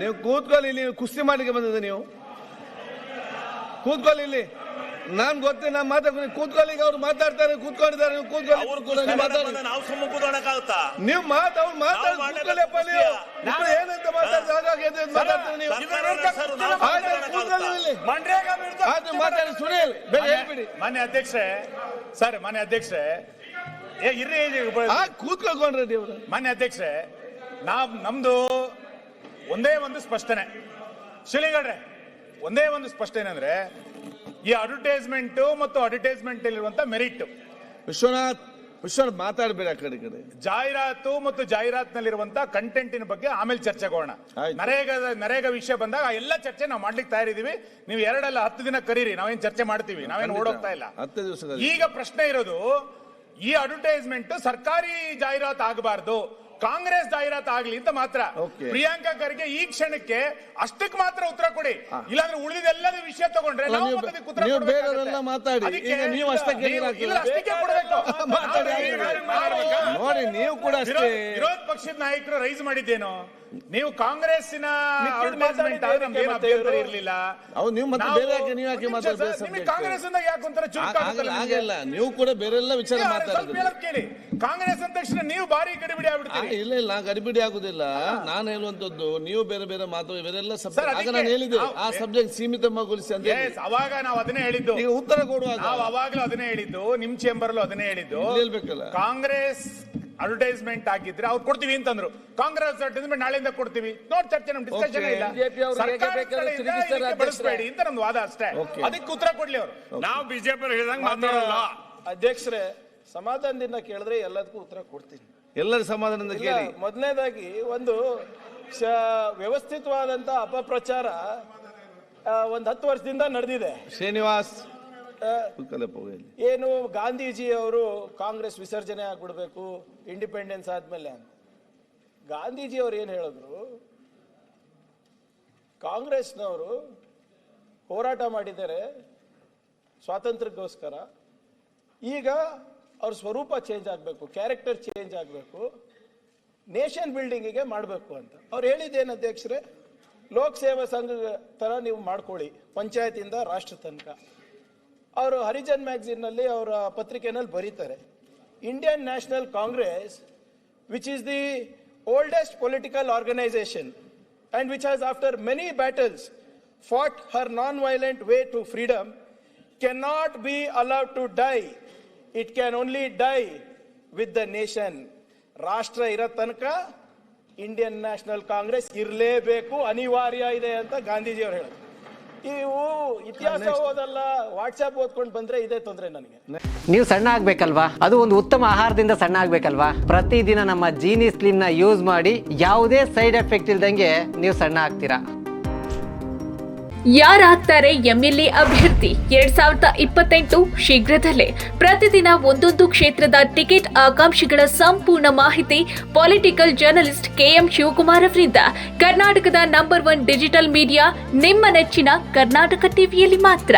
ನೀವು ಕೂತ್ಕೊಳ್ಳಿ, ಇಲ್ಲಿ ಕುಸ್ತಿ ಮಾಡಲಿಕ್ಕೆ ಬಂದಿದೆ. ನೀವು ಕೂತ್ಕೊಳ್ಳಿ ಇಲ್ಲಿ, ನಾನ್ ಗೊತ್ತೇ, ನಾನು ಮಾತಾಡ್ತೀನಿ. ಕೂತ್ಕೊಳ್ಳಿ, ಈಗ ಅವ್ರು ಮಾತಾಡ್ತಾರೆ, ಕೂತ್ಕೊಂಡಿದ್ದಾರೆ. ನೀವು ಕೂತ್ಕೊಳ್ಳಿ, ನಾವು ಸುಮ್ಮನೆ ಕೂತ್ಕೊಳ್ಳೋಕ್ಕಾಗುತ್ತಾ? ನೀವು ಕೂತ್ಕೊಳ್ಳಿಯಪ್ಪ. ನೀವು ಏನಂತ ಮಾತಾಡ್ತಾರೆ ನೀವು. ಮಾತಾಡಿ ಸುನೀಲ್, ಬೇಗ ಹೇಳ್ಬಿಡಿ. ಮಾನ್ಯ ಅಧ್ಯಕ್ಷರೇ ಇರ್ರಿ, ಕೂತ್ಕೊಂಡ್ರೆ ನೀವು. ಮಾನ್ಯ ಅಧ್ಯಕ್ಷರೇ, ನಮ್ದು ಒಂದೇ ಒಂದು ಸ್ಪಷ್ಟನೆ, ಶಿಲಿಗಡ್ರೆ ಒಂದೇ ಒಂದು ಸ್ಪಷ್ಟನೆ ಅಂದ್ರೆ ಈ ಅಡ್ವರ್ಟೈಸ್ಮೆಂಟ್ ಮತ್ತು ಅಡ್ವರ್ಟೈಸ್ಮೆಂಟ್ ಇರುವಂತ ಮೆರಿಟ್. ವಿಶ್ವನಾಥ್ ಮಾತಾಡಬೇಡ, ಆ ಕಡೆ ಜಾಹೀರಾತು ಮತ್ತು ಜಾಹೀರಾತಿನಲ್ಲಿರುವಂತ ಕಂಟೆಂಟಿನ ಬಗ್ಗೆ ಆಮೇಲೆ ಚರ್ಚೆಗೋಣ. ನರೇಗಾ ವಿಷಯ ಬಂದಾಗ ಎಲ್ಲ ಚರ್ಚೆ ನಾವು ಮಾಡ್ಲಿಕ್ಕೆ ತಯಾರಿದೀವಿ. ನೀವು 2 ಅಲ್ಲ 10 ದಿನ ಕರೀರಿ, ನಾವೇನ್ ಚರ್ಚೆ ಮಾಡ್ತೀವಿ, ನಾವೇನು ಓಡೋಗ್ತಾ ಇಲ್ಲ. 10 ದಿವಸ. ಈಗ ಪ್ರಶ್ನೆ ಇರೋದು, ಈ ಅಡ್ವರ್ಟೈಸ್ಮೆಂಟ್ ಸರ್ಕಾರಿ ಜಾಹೀರಾತು ಆಗಬಾರ್ದು, ಕಾಂಗ್ರೆಸ್ ಜಾಹೀರಾತು ಆಗ್ಲಿ ಅಂತ ಮಾತ್ರ. ಪ್ರಿಯಾಂಕಾ ಖರ್ಗೆ ಈ ಕ್ಷಣಕ್ಕೆ ಅಷ್ಟಕ್ಕೆ ಮಾತ್ರ ಉತ್ತರ ಕೊಡಿ, ಇಲ್ಲಾಂದ್ರೆ ಉಳಿದೆಲ್ಲದ ವಿಷಯ ತಗೊಂಡ್ರೆ ನಾವು ಮಾತಾಡಿ. ನೀವು ಅಷ್ಟಕ್ಕೆ ನೋಡಿ, ನೀವು ಕೂಡ ವಿರೋಧ ಪಕ್ಷದ ನಾಯಕರು ರೈಸ್ ಮಾಡಿದ್ದೇನು, ನೀವು ಕಾಂಗ್ರೆಸ್ಸಿನ ಇರ್ಲಿಲ್ಲ, ಕಾಂಗ್ರೆಸ್ ಯಾಕೆ ನೀವು ಕೂಡ ಬೇರೆಲ್ಲ ವಿಚಾರ ಕೇಳಿ. ಕಾಂಗ್ರೆಸ್ ಅಂದ ತಕ್ಷಣ ನೀವು ಭಾರಿ ಗಡಿಬಿಡಿ ಆಗ್ಬಿಡ್ತೀರಿ. ಇಲ್ಲ, ಗಡಿಬಿಡಿ ಆಗುದಿಲ್ಲ. ನಾನು ಹೇಳುವಂತದ್ದು ನೀವು ಬೇರೆ ಬೇರೆ ಮಾತು ಬೇರೆಲ್ಲ ಸಬ್ಜೆಕ್ಟ್. ನಾನು ಹೇಳಿದೆ ಆ ಸಬ್ಜೆಕ್ಟ್ ಸೀಮಿತಗೊಳಿಸಿ ಅಂತ. ಅವಾಗ ನಾವು ಅದನ್ನೇ ಹೇಳಿದ್ದು, ಈಗ ಉತ್ತರ ಕೊಡುವಾಗ ನಾವು ಅವಾಗ್ಲೂ ಅದನ್ನೇ ಹೇಳಿದ್ದು, ನಿಮ್ ಚೇಂಬರ್ಲು ಅದನ್ನೇ ಹೇಳಿದ್ದು. ಹೇಳ್ಬೇಕಲ್ಲ, ಕಾಂಗ್ರೆಸ್ ಅಡ್ವರ್ಟೈಸ್ಮೆಂಟ್ ಆಗಿದ್ರೆ ಅವ್ರು ಕೊಡ್ತೀವಿ ಅಂತಂದ್ರು. ಕಾಂಗ್ರೆಸ್ ಅಡ್ವರ್ಟೈಸ್ಮೆಂಟ್ ನಾಳೆಯಿಂದ ಕೊಡ್ತೀವಿ, ನೋಡಿ ಚರ್ಚೆ, ನಮ್ ಡಿಸ್ಕಷನ್ ಇಲ್ಲ. ಬಳಸಬೇಡಿ ಅಂತ ನಮ್ದು ವಾದ ಅಷ್ಟೇ. ಅದಕ್ಕೆ ಉತ್ತರ ಕೊಡ್ಲಿ ಅವರು. ನಾವು ಬಿಜೆಪಿ ಹೇಳಿದಂಗೆ ಮಾತಾಡಲ್ಲ. ಅಧ್ಯಕ್ಷರೇ, ಸಮಾಧಾನದಿಂದ ಕೇಳಿದ್ರೆ ಎಲ್ಲದಕ್ಕೂ ಉತ್ತರ ಕೊಡ್ತೀನಿ. ಎಲ್ಲರ ಸಮಾಧಾನದಿಂದ ಕೇಳಿ. ಮೊದಲನೇದಾಗಿ ಒಂದು ವ್ಯವಸ್ಥಿತವಾದಂತ ಅಪಪ್ರಚಾರ ಒಂದು 10 ವರ್ಷದಿಂದ ನಡೆದಿದೆ. ಶ್ರೀನಿವಾಸ್, ಏನು ಗಾಂಧೀಜಿ ಅವರು ಕಾಂಗ್ರೆಸ್ ವಿಸರ್ಜನೆ ಆಗ್ಬಿಡ್ಬೇಕು ಇಂಡಿಪೆಂಡೆನ್ಸ್ ಆದ್ಮೇಲೆ ಅಂತ. ಗಾಂಧೀಜಿ ಅವರು ಏನ್ ಹೇಳಿದ್ರು, ಕಾಂಗ್ರೆಸ್ನವರು ಹೋರಾಟ ಮಾಡಿದ್ದಾರೆ ಸ್ವಾತಂತ್ರ್ಯಕ್ಕೋಸ್ಕರ, ಈಗ ಅವ್ರ ಸ್ವರೂಪ ಚೇಂಜ್ ಆಗಬೇಕು, ಕ್ಯಾರೆಕ್ಟರ್ ಚೇಂಜ್ ಆಗಬೇಕು, ನೇಷನ್ ಬಿಲ್ಡಿಂಗಿಗೆ ಮಾಡಬೇಕು ಅಂತ ಅವ್ರು ಹೇಳಿದ್ದೇನು ಅಧ್ಯಕ್ಷರೇ, ಲೋಕ್ ಸೇವಾ ಸಂಘ ತರ ನೀವು ಮಾಡ್ಕೊಳ್ಳಿ, ಪಂಚಾಯತಿಂದ ರಾಷ್ಟ್ರ ತನಕ. ಅವರು ಹರಿಜನ್ ಮ್ಯಾಗಝಿನ್ ನಲ್ಲಿ ಅವರ ಪತ್ರಿಕೆನಲ್ಲಿ ಬರೀತಾರೆ, Indian National Congress which is the oldest political organisation and which has after many battles fought her non-violent way to freedom cannot be allowed to die. It can only die with the nation. ರಾಷ್ಟ್ರ ಇರೋ ತನಕ Indian National Congress ಇರಲೇಬೇಕು, ಅನಿವಾರ್ಯ ಇದೆ ಅಂತ ಗಾಂಧೀಜಿ ಅವರು ಹೇಳಿದ್ರು. ಇವು ಇತಿಹಾಸ ಓದಲ್ಲ, ವಾಟ್ಸ್ಆಪ್ ಓದ್ಕೊಂಡು ಬಂದ್ರೆ ಇದೇ ತೊಂದ್ರೆ ನನಗೆ. ನೀವು ಸಣ್ಣ ಆಗ್ಬೇಕಲ್ವಾ, ಅದು ಒಂದು ಉತ್ತಮ ಆಹಾರದಿಂದ ಸಣ್ಣ ಆಗ್ಬೇಕಲ್ವಾ. ಪ್ರತಿದಿನ ನಮ್ಮ ಜೀನಿ ಸ್ಲಿಮ್ ನ ಯೂಸ್ ಮಾಡಿ ಯಾವುದೇ ಸೈಡ್ ಎಫೆಕ್ಟ್ ಇಲ್ದಂಗೆ ನೀವು ಸಣ್ಣ ಆಗ್ತೀರಾ. ಯಾರಾಗ್ತಾರೆ ಎಂಎಲ್ಎ ಅಭ್ಯರ್ಥಿ 2028 ಶೀಘ್ರದಲ್ಲೇ. ಪ್ರತಿದಿನ ಒಂದೊಂದು ಕ್ಷೇತ್ರದ ಟಿಕೆಟ್ ಆಕಾಂಕ್ಷಿಗಳ ಸಂಪೂರ್ಣ ಮಾಹಿತಿ ಪೊಲಿಟಿಕಲ್ ಜರ್ನಲಿಸ್ಟ್ KM ಶಿವಕುಮಾರ್ ಅವರಿಂದ. ಕರ್ನಾಟಕದ ನಂಬರ್ 1 ಡಿಜಿಟಲ್ ಮೀಡಿಯಾ ನಿಮ್ಮ ನೆಚ್ಚಿನ ಕರ್ನಾಟಕ ಟಿವಿಯಲ್ಲಿ ಮಾತ್ರ.